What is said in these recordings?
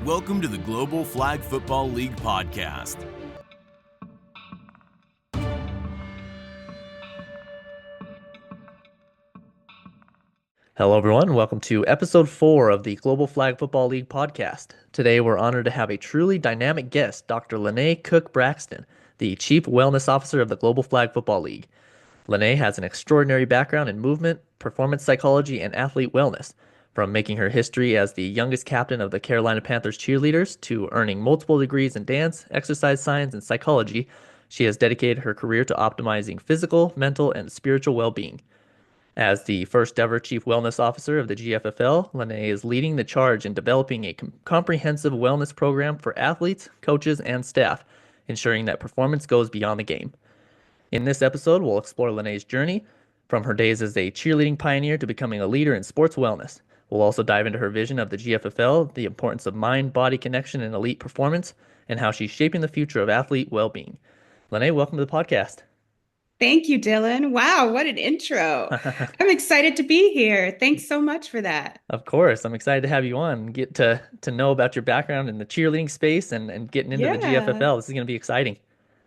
Welcome to the Global Flag Football League podcast. Hello, everyone. Welcome to episode 4 of the Global Flag Football League podcast. Today, we're honored to have a truly dynamic guest, Dr. Leneé Cook-Braxton, the Chief Wellness Officer of the Global Flag Football League. Leneé has an extraordinary background in movement, performance psychology, and athlete wellness, from making her history as the youngest captain of the Carolina Panthers cheerleaders to earning multiple degrees in dance, exercise science, and psychology. She has dedicated her career to optimizing physical, mental, and spiritual well-being. As the first ever Chief Wellness Officer of the GFFL, Leneé is leading the charge in developing a comprehensive wellness program for athletes, coaches, and staff, ensuring that performance goes beyond the game. In this episode, we'll explore Leneé's journey from her days as a cheerleading pioneer to becoming a leader in sports wellness. We'll also dive into her vision of the GFFL, the importance of mind-body connection and elite performance, and how she's shaping the future of athlete well-being. Leneé, welcome to the podcast. Thank you, Dylan. Wow, what an intro. I'm excited to be here. Thanks so much for that. Of course, I'm excited to have you on and get to know about your background in the cheerleading space and getting into the Yeah. GFFL. This is going to be exciting.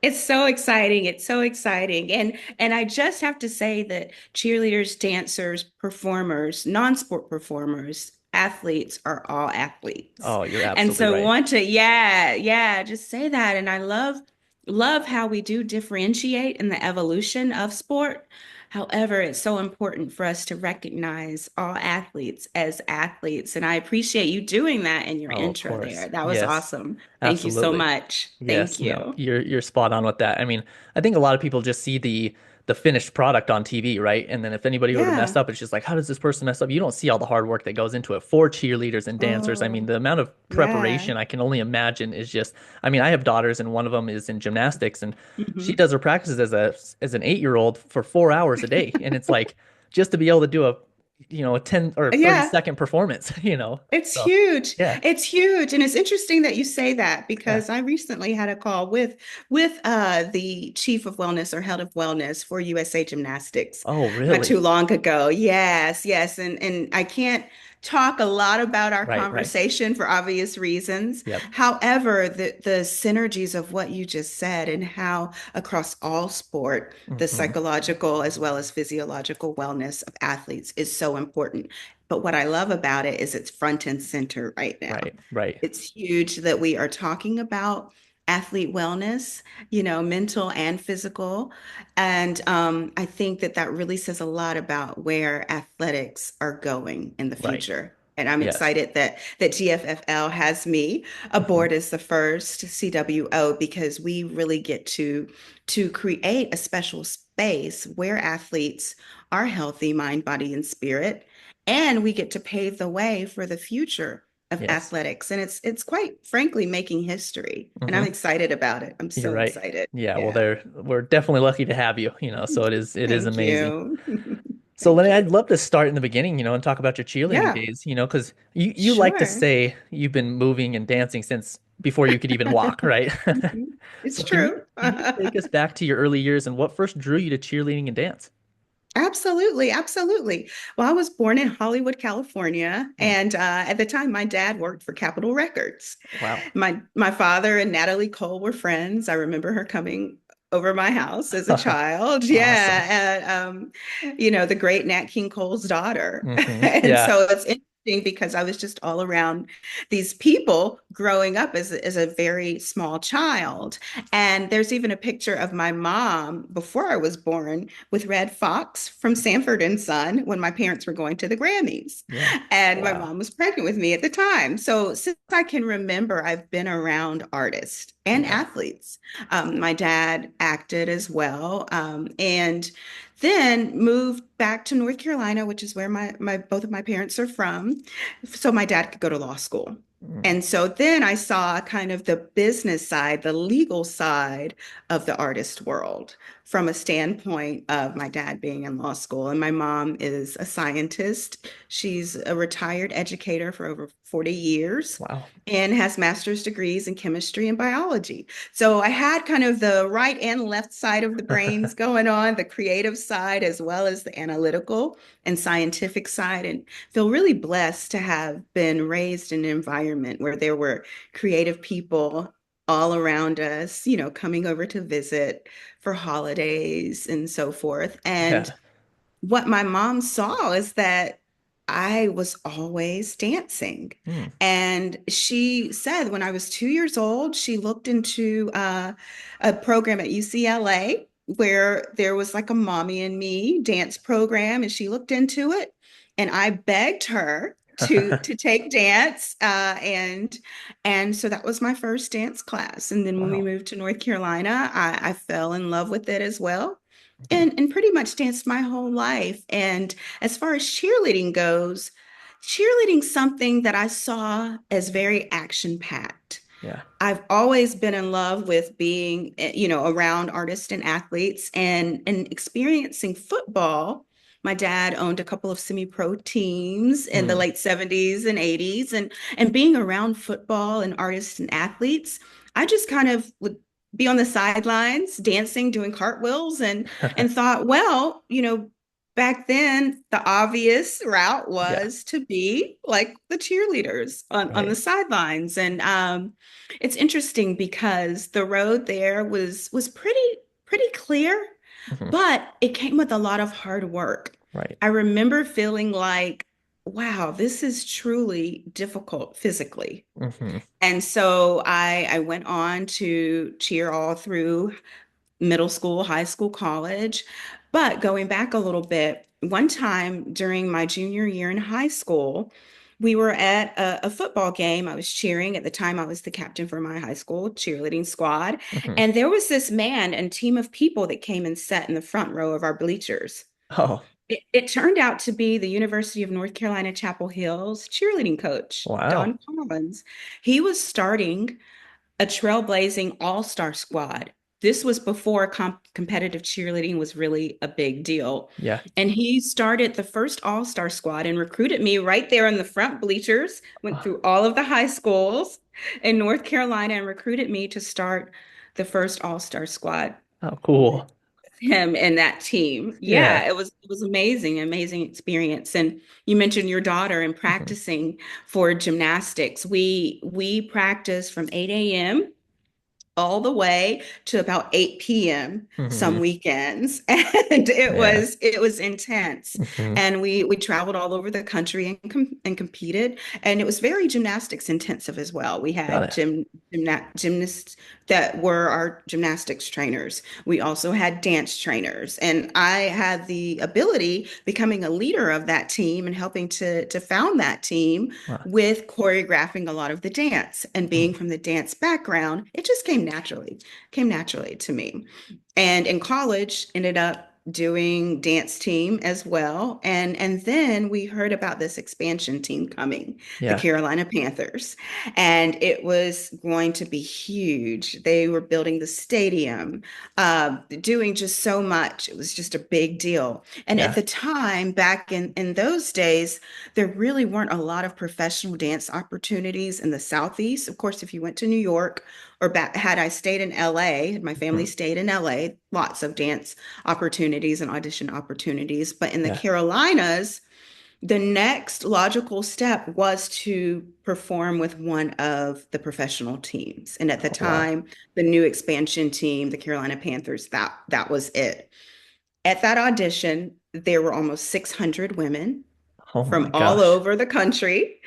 It's so exciting. It's so exciting. And I just have to say that cheerleaders, dancers, performers, non-sport performers, athletes are all athletes. Oh, you're And absolutely so right. want to, yeah, just say that. And I love how we do differentiate in the evolution of sport. However, it's so important for us to recognize all athletes as athletes. And I appreciate you doing that in your Oh, of intro course. there. That was Yes, awesome. Thank you so absolutely. much. Thank Yes, no, you. you're spot on with that. I mean, I think a lot of people just see the finished product on TV, right? And then if anybody were to mess Yeah. up, it's just like, how does this person mess up? You don't see all the hard work that goes into it for cheerleaders and dancers. I mean, Oh, the amount of yeah. preparation I can only imagine is just, I mean, I have daughters and one of them is in gymnastics and she Hmm. does her practices as an 8-year-old for 4 hours a day. And it's like just to be able to do a 10 or 30 Yeah. second performance, you know? It's So huge. yeah, It's huge. And it's interesting that you say that yeah. because I recently had a call with the chief of wellness or head of wellness for USA Gymnastics Oh, not too really? long ago. Yes, yes. And I can't talk a lot about our Right, right. conversation for obvious reasons. Yep. However, the synergies of what you just said and how across all sport, the Hmm. psychological as well as physiological wellness of athletes is so important. But what I love about it is it's front and center right now. Right, right. It's huge that we are talking about athlete wellness, mental and physical. And I think that that really says a lot about where athletics are going in the Right. future. And I'm Yes. excited that GFFL has me Hmm. aboard as the first CWO because we really get to create a special space where athletes are healthy, mind, body, and spirit, and we get to pave the way for the future of Yes. athletics. And it's quite frankly making history. And I'm Hmm. excited about it. I'm You're so right. excited. Yeah, well, Yeah. we're definitely lucky to have you, so it is Thank amazing. you. So Thank Lenny, you. I'd love to start in the beginning, and talk about your cheerleading Yeah, days, because you like to sure. say you've been moving and dancing since before you could even walk, right? Mhm. It's So can you true. can you take us back to your early years and what first drew you to cheerleading and dance? Absolutely, absolutely. Well, I was born in Hollywood, California, Hmm. and at the time, my dad worked for Capitol Records. Wow. My father and Natalie Cole were friends. I remember her coming over my house as a child. Awesome. Yeah, the great Nat King Cole's daughter. And Yeah. so it's interesting because I was just all around these people growing up as a very small child. And there's even a picture of my mom before I was born with Red Fox from Sanford and Son when my parents were going to the Grammys. Yeah. And my Wow. mom was pregnant with me at the time. So since I can remember, I've been around artists and Yeah. athletes. My dad acted as well, and then moved back to North Carolina, which is where my both of my parents are from, so my dad could go to law school. Mm. And so then I saw kind of the business side, the legal side of the artist world from a standpoint of my dad being in law school. And my mom is a scientist. She's a retired educator for over 40 years Wow. and has master's degrees in chemistry and biology. So I had kind of the right and left side of the brains going on, the creative side as well as the analytical and scientific side, and feel really blessed to have been raised in an environment where there were creative people all around us, coming over to visit for holidays and so forth. And Yeah. what my mom saw is that I was always dancing. Hmm. And she said when I was 2 years old, she looked into a program at UCLA where there was like a Mommy and Me dance program, and she looked into it. And I begged her to take dance, and so that was my first dance class. And then when we Wow. moved to North Carolina, I fell in love with it as well Mhm. and pretty much danced my whole life. And as far as cheerleading goes, cheerleading's something that I saw as very action packed. Yeah. I've always been in love with being, around artists and athletes and experiencing football. My dad owned a couple of semi-pro teams in the Hmm. late 70s and 80s, and being around football and artists and athletes, I just kind of would be on the sidelines dancing, doing cartwheels and thought, well, back then the obvious route Yeah. was to be like the cheerleaders on the Right. sidelines. And it's interesting because the road there was pretty clear, Hmm. but it came with a lot of hard work. Right. I remember feeling like, wow, this is truly difficult physically. Hmm. And so I went on to cheer all through middle school, high school, college. But going back a little bit, one time during my junior year in high school, we were at a football game. I was cheering. At the time, I was the captain for my high school cheerleading squad. Hmm. And there was this man and team of people that came and sat in the front row of our bleachers. Oh, It turned out to be the University of North Carolina, Chapel Hill's cheerleading coach, wow. Don Collins. He was starting a trailblazing all-star squad. This was before competitive cheerleading was really a big deal. Yeah. And he started the first all-star squad and recruited me right there in the front bleachers, went Oh, through all of the high schools in North Carolina and recruited me to start the first all-star squad oh, with cool. him and that team. Yeah. Yeah, it was amazing, amazing experience. And you mentioned your daughter and Hmm. practicing for gymnastics. We practice from 8 a.m. all the way to about 8 p.m. some Hmm. weekends. And it Yeah. was it was intense. Hmm. And we traveled all over the country and competed. And it was very gymnastics intensive as well. We Got had it. gymnasts that were our gymnastics trainers. We also had dance trainers. And I had the ability, becoming a leader of that team and helping to found that team Wow. with choreographing a lot of the dance and being Mm. from the dance background, it just came naturally to me. And in college, ended up doing dance team as well. And then we heard about this expansion team coming, the Yeah. Carolina Panthers. And it was going to be huge. They were building the stadium, doing just so much. It was just a big deal. And at Yeah. the time, back in those days, there really weren't a lot of professional dance opportunities in the Southeast. Of course, if you went to New York or back, had I stayed in LA, had my family Mhm. stayed in LA, lots of dance opportunities and audition opportunities. But in the Yeah. Carolinas, the next logical step was to perform with one of the professional teams. And at the Oh, wow. time, the new expansion team, the Carolina Panthers, that was it. At that audition, there were almost 600 women Oh from my all gosh. over the country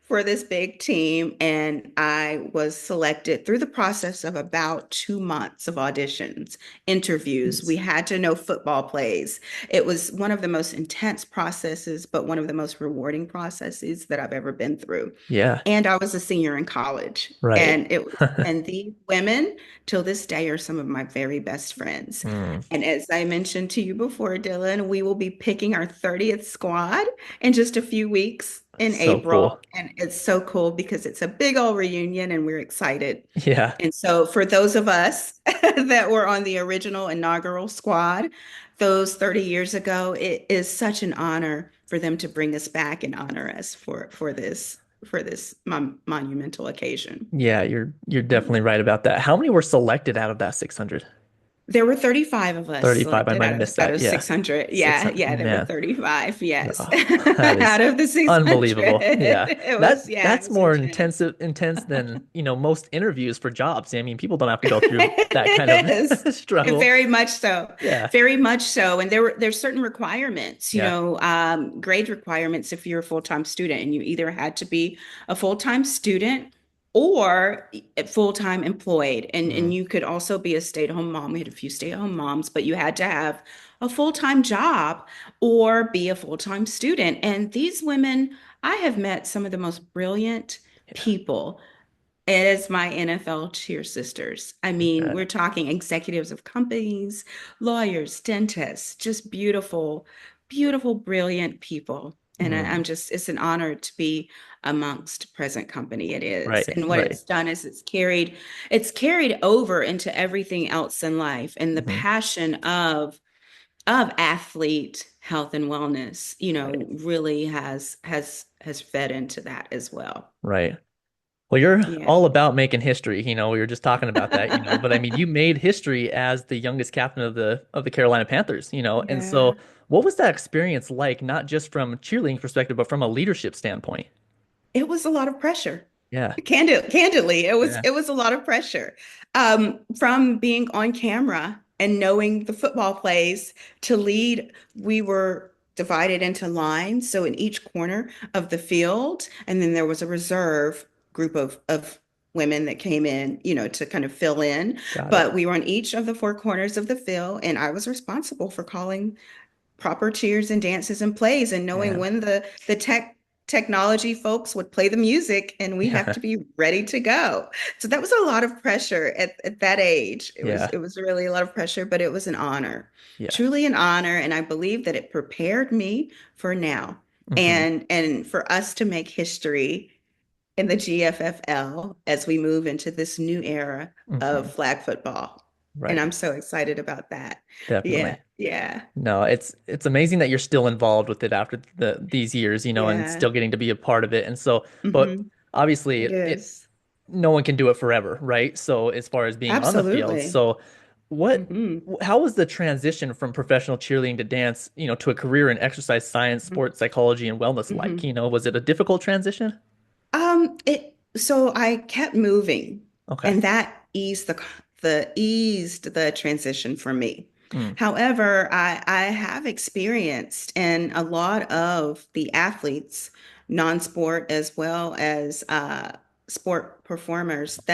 for this big team. And I was selected through the process of about 2 months of auditions, interviews. We Jeez. had to know football plays. It was one of the most intense processes, but one of the most rewarding processes that I've ever been through. Yeah. And I was a senior in college. Right. And these women till this day are some of my very best friends. Mm. And as I mentioned to you before, Dylan, we will be picking our 30th squad in just a few weeks in So April. cool. And it's so cool because it's a big old reunion and we're excited. Yeah. And so for those of us that were on the original inaugural squad, those 30 years ago, it is such an honor for them to bring us back and honor us for this. for this monumental occasion. Yeah, you're definitely right about that. How many were selected out of that 600? There were 35 of us 35. I selected might have missed out that. of Yeah. 600. Yeah, 600. yeah, there were Man. 35. Yes. No, that is Out of the 600. unbelievable. Yeah. It was, yeah, it That's was more intense. intense than, most interviews for jobs. I mean, people don't have to go through that kind of It is. struggle. Very much so. Yeah. Very much so. And there's certain requirements, Yeah. grade requirements if you're a full-time student, and you either had to be a full-time student or full-time employed. And Mm, you could also be a stay-at-home mom. We had a few stay-at-home moms, but you had to have a full-time job or be a full-time student. And these women, I have met some of the most brilliant yeah. people as my NFL cheer sisters. I I mean, bet. we're talking executives of companies, lawyers, dentists, just beautiful, beautiful, brilliant people. And I'm Mm, just, it's an honor to be amongst present company. It is. right. And what Right. it's done is it's carried over into everything else in life. And the Hmm. passion of athlete health and wellness, Right. really has fed into that as well. Right. Well, you're Yeah. all about making history. We were just talking about that, but I mean, you made history as the youngest captain of the Carolina Panthers, and Yeah. so what was that experience like, not just from a cheerleading perspective, but from a leadership standpoint? It was a lot of pressure. Yeah. Candidly, it was Yeah. it was a lot of pressure. From being on camera and knowing the football plays to lead, we were divided into lines. So in each corner of the field, and then there was a reserve group of women that came in, to kind of fill in. Got it. But we were on each of the four corners of the field, and I was responsible for calling proper cheers and dances and plays and knowing Man. when the technology folks would play the music and we have Yeah. to be ready to go. So that was a lot of pressure at that age. It was Yeah. it was really a lot of pressure, but it was an honor. Yeah. Truly an honor, and I believe that it prepared me for now Hmm. and for us to make history in the GFFL as we move into this new era Hmm. of flag football. And Right. I'm so excited about that. Yeah, Definitely. yeah, No, it's amazing that you're still involved with it after these years, and yeah. still getting to be a part of it. And so, but Hmm. obviously It it is. no one can do it forever, right? So as far as being on the field, Absolutely. so what Hmm. how was the transition from professional cheerleading to dance, to a career in exercise science, sports psychology, and wellness like? Hmm. Was it a difficult transition? So I kept moving, Okay. and that eased the transition for me. Mm, However, I have experienced, and a lot of the athletes, non-sport as well as sport performers mhm.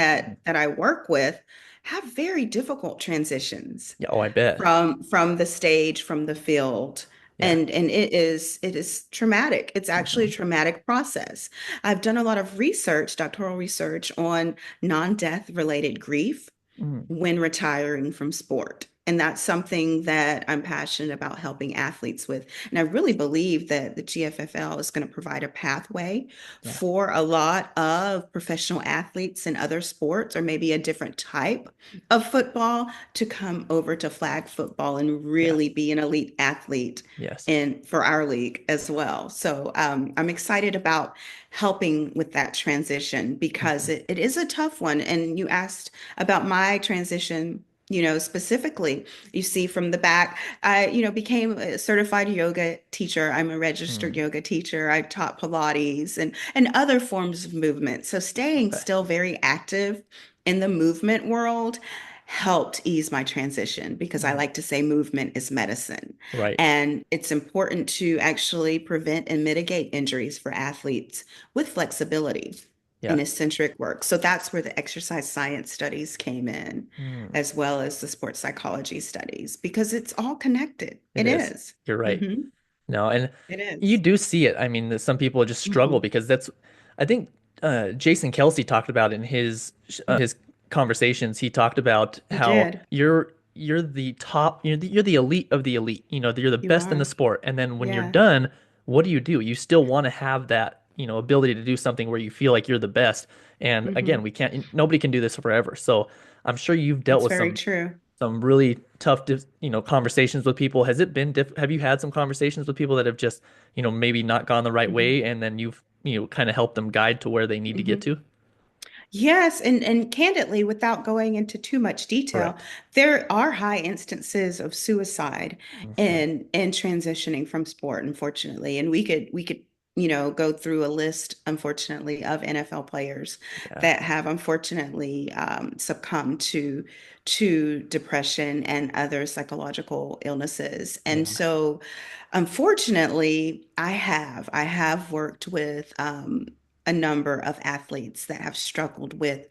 that I work with, have very difficult transitions Yeah, oh, I bet. from the stage, from the field. Yeah. And it is traumatic. It's actually a Hmm. traumatic process. I've done a lot of research, doctoral research on non-death related grief Mm, when retiring from sport. And that's something that I'm passionate about helping athletes with. And I really believe that the GFFL is going to provide a pathway yeah. for a lot of professional athletes in other sports, or maybe a different type of football, to come over to flag football and Yeah. really be an elite athlete Yes. in for our league as well. So I'm excited about helping with that transition because Hmm. it is a tough one. And you asked about my transition, specifically. You see from the back, I, became a certified yoga teacher. I'm a registered Mm, yoga teacher. I taught Pilates and other forms of movement. So staying okay. still very active in the movement world helped ease my transition, because I Mm, like to say movement is medicine. right. And it's important to actually prevent and mitigate injuries for athletes with flexibility in Yeah. eccentric work. So that's where the exercise science studies came in, Mm, as well as the sports psychology studies, because it's all connected. it It is. is. You're right. Mm-hmm. No, and It you is. do see it. I mean, that some people just struggle Mm-hmm. because I think Jason Kelsey talked about in his conversations. He talked about He how did. you're the top, you're the elite of the elite. You're the You best in the are. sport. And then when you're Yeah. done, what do? You still want to have that, ability to do something where you feel like you're the best. And again, Mm-hmm. nobody can do this forever. So I'm sure you've dealt That's with very true. some really tough, conversations with people. Has it been have you had some conversations with people that have just, maybe not gone the right Mm-hmm. way and then you've kind of help them guide to where they need to get Mhm. to? Yes, and candidly, without going into too much detail, Correct. there are high instances of suicide Hmm. in transitioning from sport, unfortunately. And we could, go through a list, unfortunately, of NFL players Yeah. that have unfortunately succumbed to depression and other psychological illnesses. And Yeah. so, unfortunately, I have worked with a number of athletes that have struggled with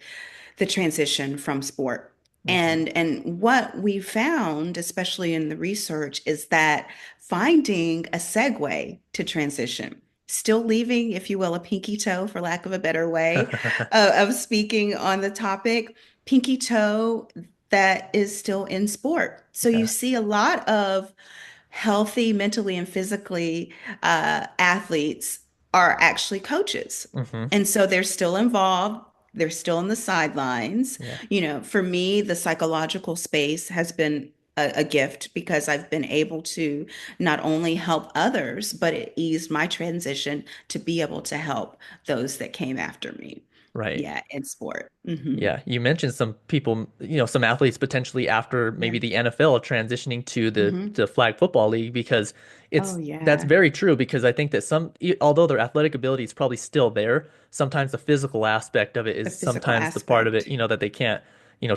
the transition from sport. Hmm. And what we found, especially in the research, is that finding a segue to transition, still leaving, if you will, a pinky toe, for lack of a better way of speaking on the topic, pinky toe that is still in sport. So you Yeah. see a lot of healthy mentally and physically athletes are actually coaches. Hmm. And so they're still involved. They're still on the sidelines. Yeah. For me, the psychological space has been a gift because I've been able to not only help others, but it eased my transition to be able to help those that came after me. Right. Yeah, in sport. Hmm. Yeah, you mentioned some people, some athletes potentially after Yeah. maybe the NFL transitioning to Hmm. the flag football league because Oh, that's yeah. very true because I think that although their athletic ability is probably still there, sometimes the physical aspect of it The is physical sometimes the part of it, aspect. that they can't,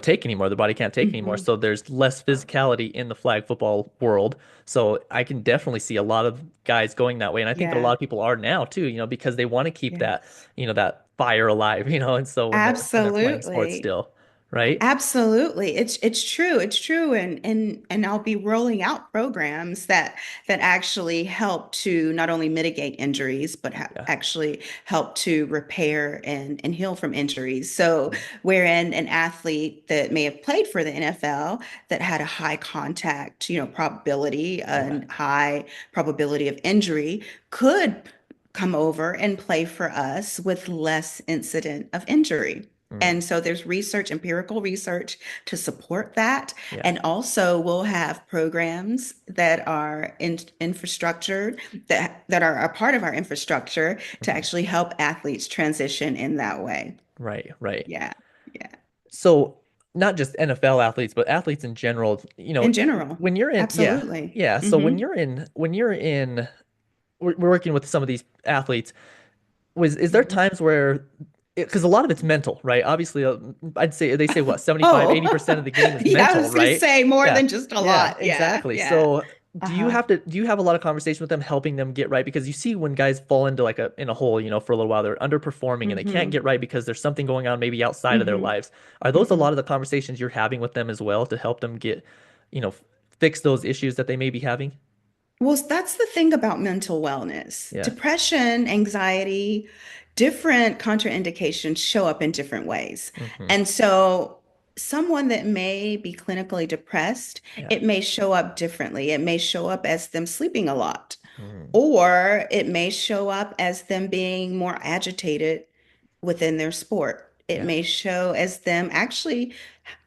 take anymore. The body can't take anymore. Hmm. So there's less physicality in the flag football world. So I can definitely see a lot of guys going that way. And I think that a lot Yeah. of people are now too, because they want to keep that, Yes. that fire alive, and so when they're playing sports Absolutely. still, right? Absolutely. It's true. It's true. And I'll be rolling out programs that actually help to not only mitigate injuries, but Yeah. actually help to repair and heal from injuries. So Mm. wherein an athlete that may have played for the NFL that had a high contact, probability Yeah. and high probability of injury could come over and play for us with less incident of injury. Mm. And so there's research, empirical research to support that. Yeah. And also we'll have programs that are in infrastructure that are a part of our infrastructure to Mhm. actually help athletes transition in that way. Right, right. Yeah. Yeah. So not just NFL athletes, but athletes in general, In general. when you're in, yeah, Absolutely. yeah. So Hmm. we're working with some of these athletes. Is there Hmm. times where, because a lot of it's mental, right? Obviously, I'd say they say what, 75, Oh, 80% of the game is yeah, I mental, was going to right? say more Yeah. than just a Yeah, lot. Yeah. exactly. Yeah. So Uh-huh. do you have a lot of conversation with them helping them get right? Because you see when guys fall into like in a hole, for a little while, they're underperforming and they can't Hmm. get right because there's something going on maybe outside of their Hmm. lives. Are those a Hmm. lot of the conversations you're having with them as well to help them get, you know, fix those issues that they may be having? Well, that's the thing about mental wellness. Yeah. Depression, anxiety, different contraindications show up in different ways. Hmm. And so, someone that may be clinically depressed, Yeah. it may show up differently. It may show up as them sleeping a lot, Mm. or it may show up as them being more agitated within their sport. It Yeah. may show as them actually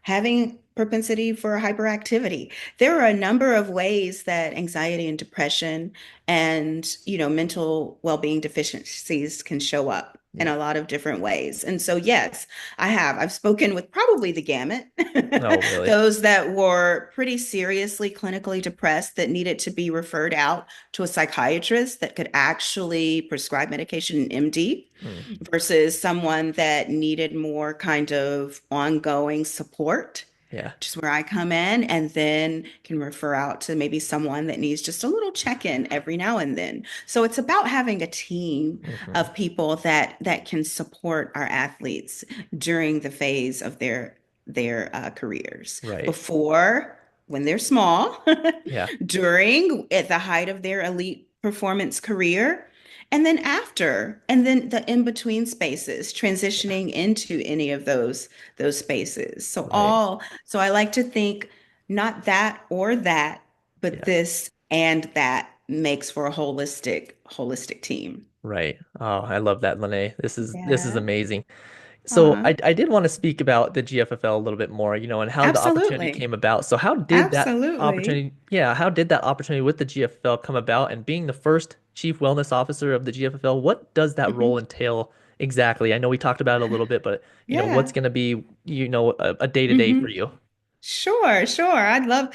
having propensity for hyperactivity. There are a number of ways that anxiety and depression and, mental well-being deficiencies can show up in Yeah. a lot of different ways. And so, yes, I've spoken with probably the gamut. Oh, really? Those that were pretty seriously clinically depressed that needed to be referred out to a psychiatrist that could actually prescribe medication, an MD, Mm. versus someone that needed more kind of ongoing support, Yeah. which is where I come in, and then can refer out to maybe someone that needs just a little check-in every now and then. So it's about having a team Hmm. of people that can support our athletes during the phase of their careers. Right. Before, when they're small, Yeah. during, at the height of their elite performance career, and then after, and then the in-between spaces, Yeah. transitioning into any of those spaces. Right. So I like to think not that or that, but Yeah. this and that makes for a holistic team. Right. Oh, I love that, Leneé. This is Yeah. amazing. So Uh-huh. I did want to speak about the GFFL a little bit more, and how the opportunity Absolutely. came about. So how did that Absolutely. opportunity, yeah, how did that opportunity with the GFFL come about and being the first Chief Wellness Officer of the GFFL. What does that role Hmm. entail exactly? I know we talked about it a little bit, but what's Yeah. going to be, a day-to-day for Hmm. you? Sure, sure. I'd love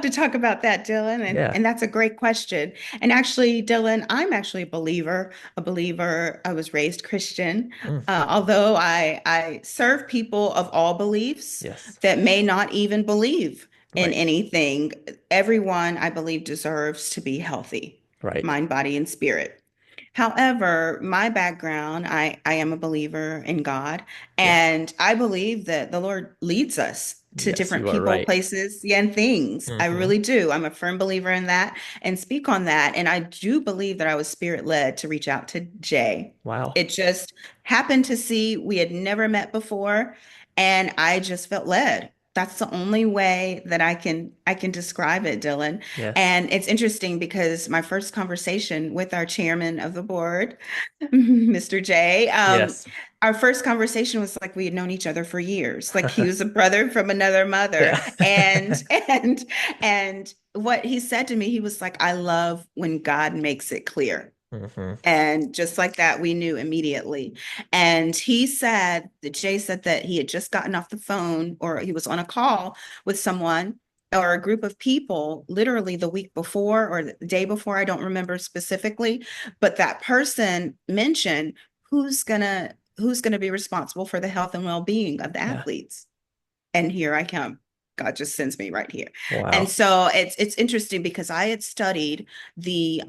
to talk about that, Dylan. And Yeah. and that's a great question. And actually, Dylan, I'm actually a believer, a believer. I was raised Christian. Mm, Although I serve people of all beliefs yes. that may not even believe in Right. anything. Everyone, I believe, deserves to be healthy, Right. mind, body, and spirit. However, my background, I am a believer in God, Yeah. and I believe that the Lord leads us to Yes, different you are people, right. places, yeah, and things. I Hmm. really do. I'm a firm believer in that and speak on that. And I do believe that I was spirit led to reach out to Jay. Wow. It just happened to see we had never met before, and I just felt led. That's the only way that I can describe it, Dylan. Yes. And it's interesting because my first conversation with our chairman of the board, Mr. J, Yes. our first conversation was like we had known each other for years. Like he was a brother from another mother. Yeah. And what he said to me, he was like, I love when God makes it clear. Hmm. And just like that, we knew immediately. And he said that Jay said that he had just gotten off the phone or he was on a call with someone or a group of people literally the week before or the day before. I don't remember specifically, but that person mentioned who's gonna be responsible for the health and well-being of the Yeah. athletes. And here I come. God just sends me right here. And Wow. so it's interesting because I had studied the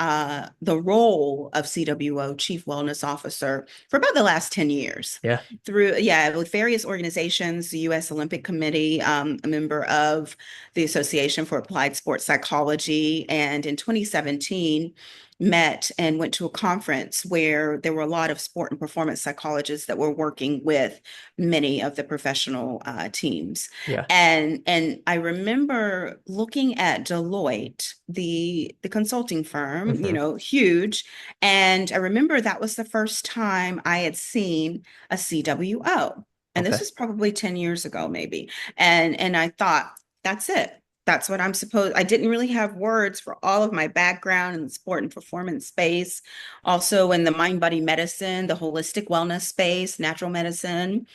role of CWO, Chief Wellness Officer, for about the last 10 years Yeah. through, yeah, with various organizations, the US Olympic Committee, a member of the Association for Applied Sports Psychology, and in 2017 met and went to a conference where there were a lot of sport and performance psychologists that were working with many of the professional teams. Yeah. And I remember looking at Deloitte, the consulting firm, Hmm. huge. And I remember that was the first time I had seen a CWO. And this Okay. was probably 10 years ago, maybe. And I thought, that's it. That's what I'm supposed. I didn't really have words for all of my background in the sport and performance space, also in the mind body medicine, the holistic wellness space, natural medicine,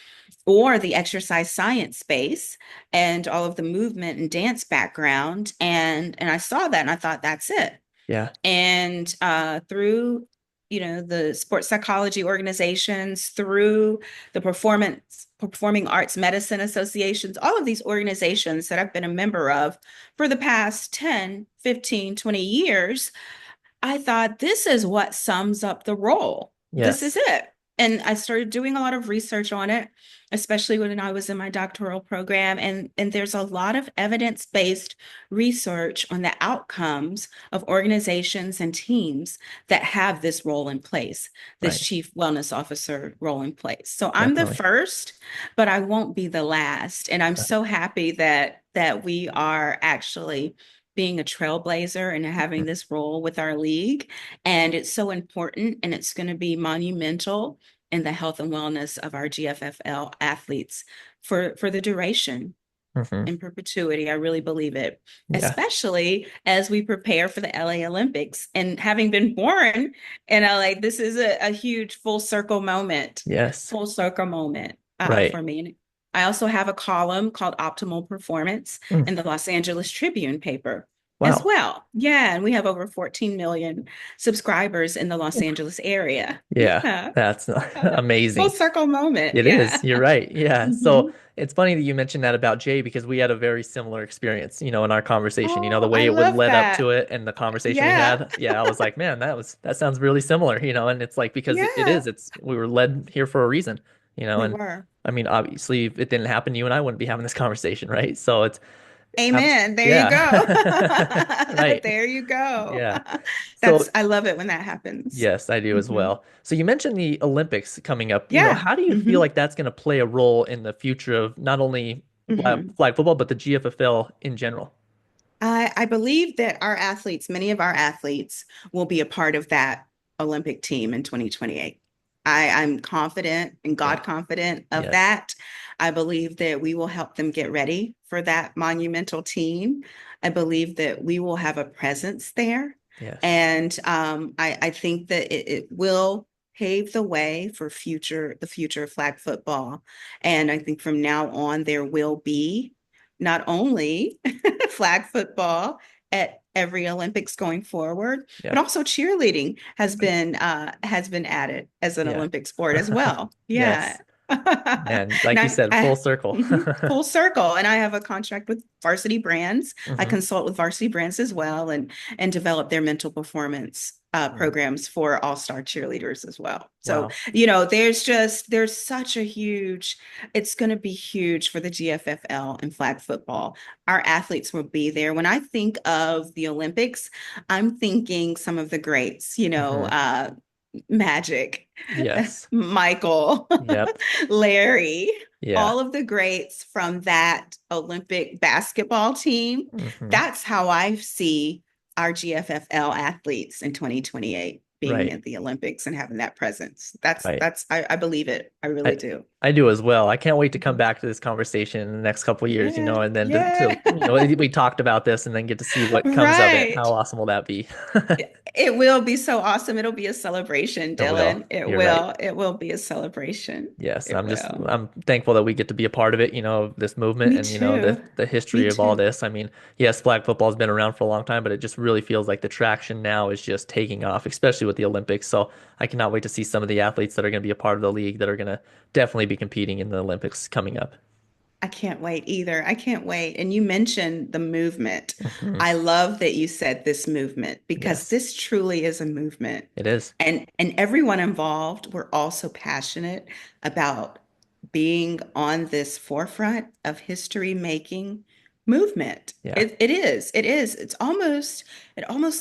or the exercise science space, and all of the movement and dance background. And I saw that and I thought, that's it. Yeah. And through the sports psychology organizations, through the performing arts medicine associations, all of these organizations that I've been a member of for the past 10, 15, 20 years, I thought this is what sums up the role. This is Yes. it. And I started doing a lot of research on it, especially when I was in my doctoral program. And there's a lot of evidence-based research on the outcomes of organizations and teams that have this role in place, this Right. chief wellness officer role in place. So I'm the Definitely. first, but I won't be the last. And I'm so happy that we are actually being a trailblazer and having this role with our league. And it's so important and it's going to be monumental in the health and wellness of our GFFL athletes for the duration Hmm. in perpetuity. I really believe it, Yeah. especially as we prepare for the LA Olympics. And having been born in LA, this is a huge Yes. full circle moment Right. for me. And I also have a column called Optimal Performance Mm. in the Los Angeles Tribune paper as Wow. well. Yeah, and we have over 14 million subscribers in the Los Angeles area. Yeah. Yeah. That's Full amazing. circle moment. It is. Yeah. You're right. Yeah. So Mhm. it's funny that you mentioned that about Jay because we had a very similar experience, in our conversation, the Oh, way I it would love led up to that. it and the conversation we Yeah. had. Yeah. I was like, man, that sounds really similar, and it's like, because it Yeah, is, we were led here for a reason, we and were. I mean, obviously if it didn't happen, you and I wouldn't be having this conversation. Right. So it's, Amen. There you go. yeah. Right. There you go. Yeah. So I love it when that happens. yes, I do as Hmm. well. So you mentioned the Olympics coming up. Yeah. How do you feel Hmm. like that's going to play a role in the future of not only Hmm. flag football, but the GFFL in general? I believe that many of our athletes, will be a part of that Olympic team in 2028. I'm confident and Yeah. God confident of Yes. that. I believe that we will help them get ready for that monumental team. I believe that we will have a presence there. Yes. And I think that it will pave the way for the future of flag football. And I think from now on, there will be not only flag football at every Olympics going forward, but Yep. also cheerleading has been added as an Yeah. Olympic sport as well. Yeah. Yes. And like you Now, said, full circle. full circle. And I have a contract with Varsity Brands. I Hmm. consult with Varsity Brands as well and develop their mental performance programs for all-star cheerleaders as well. So, Wow. there's such a huge, it's going to be huge for the GFFL and flag football. Our athletes will be there. When I think of the Olympics, I'm thinking some of the greats, Hmm. Magic, Yes. Michael, Yep. Larry, Yeah. all of the greats from that Olympic basketball team. Hmm. That's how I see our GFFL athletes in 2028 being Right. at the Olympics and having that presence. Right. I believe it. I really I do. I do as well. I can't wait to come Mhm. back to this conversation in the next couple of years, Yeah, and then yeah. we talked about this and then get to see what comes of it. How Right. awesome will that be? It will be so awesome. It'll be a celebration, It will. Dylan. It You're right. will. It will be a celebration. Yes, It will. I'm thankful that we get to be a part of it, of this movement Me and too. the Me history of all too. this. I mean, yes, flag football's been around for a long time, but it just really feels like the traction now is just taking off, especially with the Olympics. So I cannot wait to see some of the athletes that are going to be a part of the league that are going to definitely be competing in the Olympics coming up. I can't wait either. I can't wait. And you mentioned the movement. Hmm. I love that you said this movement because Yes, this truly is a movement. it is. And everyone involved, we're also passionate about being on this forefront of history making movement. Yeah, It is. It is. It almost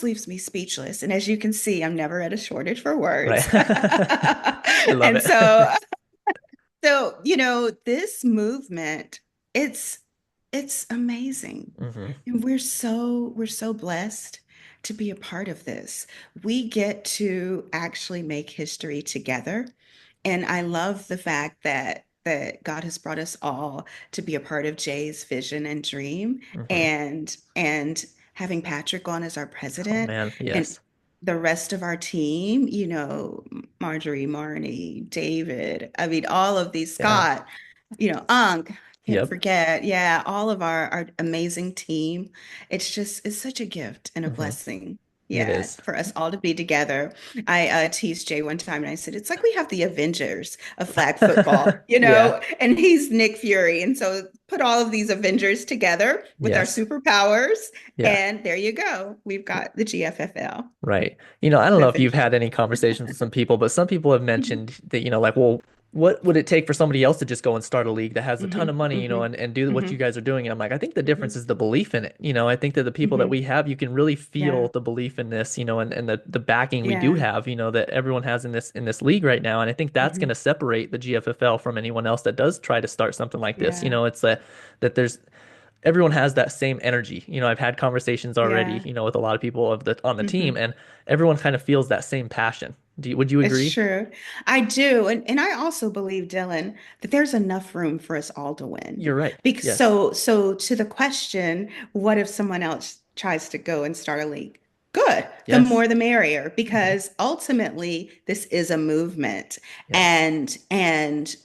leaves me speechless. And as you can see, I'm never at a shortage for right. words. I love And it. this movement, it's it's amazing. Hmm. And we're so blessed to be a part of this. We get to actually make history together. And I love the fact that God has brought us all to be a part of Jay's vision and dream Hmm. and having Patrick on as our Oh president man, and yes. the rest of our team, Marjorie, Marnie, David, I mean, all of these, Yeah. Scott, Unc, can't Yep. forget. Yeah, all of our amazing team. It's such a gift and a Hmm. blessing. It Yeah, is. for us all to be together. I teased Jay one time and I said, it's like we have the Avengers of flag football, Yeah. and he's Nick Fury. And so put all of these Avengers together with our Yes. superpowers, Yeah. and there you go. We've got the GFFL, Right. I don't the know if you've Avengers. had any conversations with some people, but some people have mentioned that, like, well, what would it take for somebody else to just go and start a league that has a ton of Hmm. money, Hmm. and do what you Hmm. guys are doing? And I'm like, I think the difference Hmm. is the belief in it. I think that the people that Hmm. we have, you can really Yeah, feel the belief in this, and the backing we do yeah. have, that everyone has in this league right now. And I think that's going Hmm. to separate the GFFL from anyone else that does try to start something like this. Yeah, It's that there's everyone has that same energy. I've had conversations already, yeah. with a lot of people on the team, Hmm. and everyone kind of feels that same passion. Would you It's agree? true. I do. And I also believe, Dylan, that there's enough room for us all to win. You're right. Because Yes. so to the question, what if someone else tries to go and start a league? Good. The Yes. more the merrier, Hmm. because ultimately this is a movement. Yes. And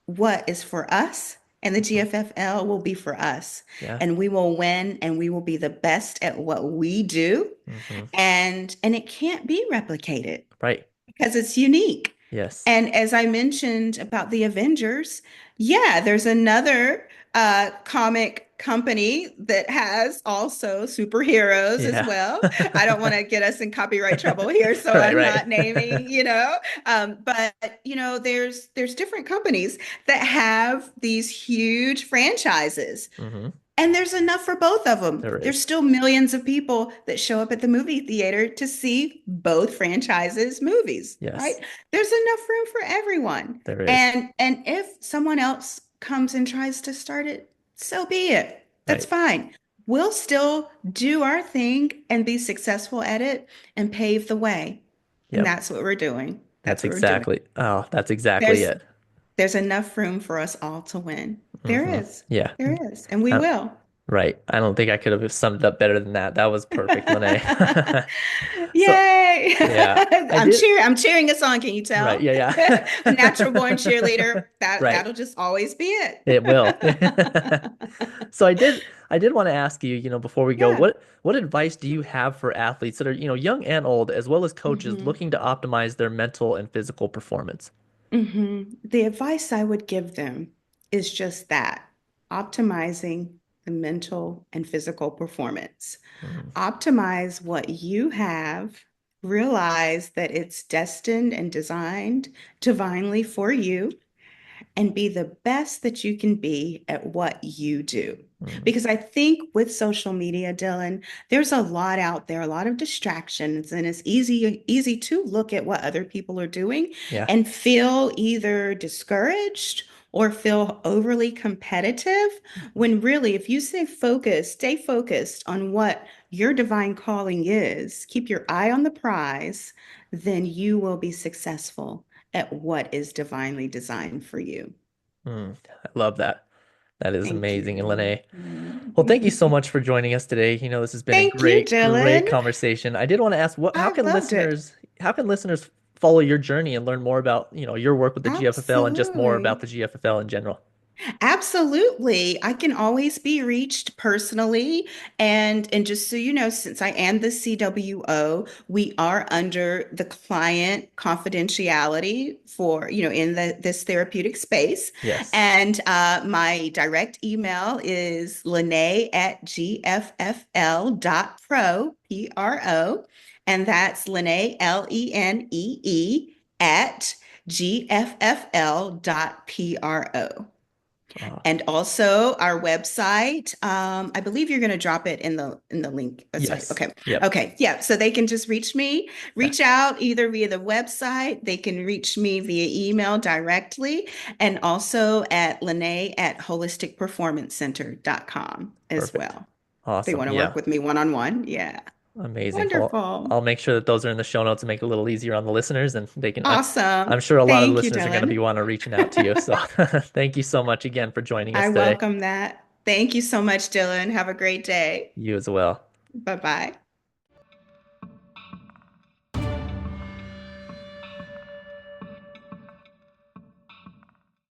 what is for us and the Hmm. GFFL will be for us. Yeah. And we will win and we will be the best at what we do. Hmm. And it can't be replicated Right. because it's unique. Yes. And as I mentioned about the Avengers, yeah, there's another comic company that has also superheroes as Yeah. well. I don't want to get us in copyright trouble here, so Right. I'm Right. not naming, but there's different companies that have these huge franchises. Hmm. And there's enough for both of them. There There's is. still millions of people that show up at the movie theater to see both franchises' movies, right? Yes. There's enough room for everyone. There is. And if someone else comes and tries to start it, so be it. That's Right. fine. We'll still do our thing and be successful at it and pave the way. And Yep. that's what we're doing. That's That's what we're doing. exactly. Oh, that's exactly There's it. there's enough room for us all to win. There Hmm. is. Yeah. There is. And we I, will. Right. I don't think I could have summed it up better than that. That was perfect, Leneé. So, Yay! yeah, I did. I'm cheering us on, can you Right. tell? Yeah, A natural born cheerleader. yeah. Right. That'll just always be It will. it. So I did want to ask you, before we go, Yeah. what advice do you have for athletes that are, young and old, as well as coaches hmm looking to optimize their mental and physical performance? The advice I would give them is just that, optimizing the mental and physical performance. Mm, Optimize what you have, realize that it's destined and designed divinely for you, and be the best that you can be at what you do. mm. Because I think with social media, Dylan, there's a lot out there, a lot of distractions, and it's easy to look at what other people are doing Yeah. and feel either discouraged or feel overly competitive when really if you stay focused on what your divine calling is, keep your eye on the prize, then you will be successful at what is divinely designed for you. I love that. That is Thank amazing, you. Leneé. Well, thank you so much for joining us today. This has been a Thank you, great Dylan. conversation. I did want to ask how I can loved it. listeners follow your journey and learn more about, your work with the GFFL and just more about Absolutely. the GFFL in general? Absolutely. I can always be reached personally. And just so you know, since I am the CWO, we are under the client confidentiality for, in this therapeutic space. Yes, And my direct email is Leneé at gffl.pro, Pro. And that's Leneé, Lenee, at gffl.pro. awesome. And also our website. I believe you're going to drop it in the link. Sorry. Yes, Okay. yep, Okay. Yeah. So they can just yeah, reach out either via the website. They can reach me via email directly, and also at Leneé at holisticperformancecenter.com as perfect, well. If they awesome, want to yeah. work with me one-on-one. Yeah. Amazing. Well, Wonderful. I'll make sure that those are in the show notes and make it a little easier on the listeners, and they can. I'm Awesome. sure a lot of the Thank you, listeners are going to be Dylan. wanting reaching out to you. So, thank you so much again for joining us I today. welcome that. Thank you so much, Dylan. Have a great day. You as well. Bye bye.